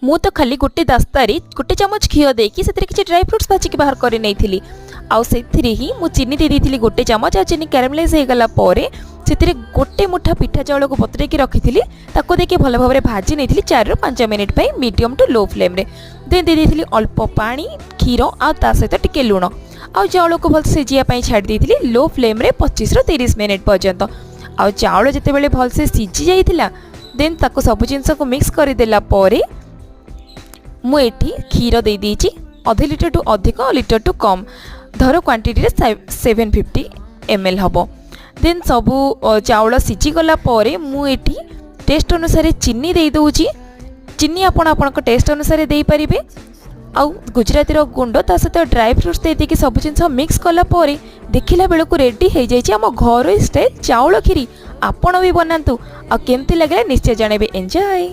मु तो खाली गोटे दास्तारे गोटे चामच घी देकी से किसी ड्राई फ्रुट्स भाजिक बाहर कर नहीं आउ से ही मु चीनी दे दी गोटे चामच आ चीनी कैरामलाइज हो गला से गोटे मुठा पिठा चाउल को बतरेकी रखी ताको देके भल भाव में भाजी नहीं 4 ରୁ 5 minute medium to low flame रे देन दे दी अल्प पानी क्षीर आ सहित टिके लुण आ चाउल को भल सिझाई छाड़ी दी लो फ्लेम रे 25 ରୁ 30 मिनिट पर्यंत आ चाउल जिते भल से सिझी जाइथिला देन ताको सब जिनस को मिक्स करदेला मुझे क्षीर दे दीची आधे लिटर टू अधिक लिटर टू कम धर क्वांटिटी 750 ml हम देन सबू चाउल सिझीगला मुझे टेस्ट अनुसार चीनी दे दूची चीनी आपण टेस्ट अनुसार दे पारिबे आउ गुजराती गुंड ता सहित ड्राई फ्रुट्स दे देके सब जिनस मिक्स कला देखिला बेलू रेडी हो जाइए आम घर स्टाइल चाउल खीरी आपण भी बनातु आ केमती लगे निश्चय जानबे एंजॉय।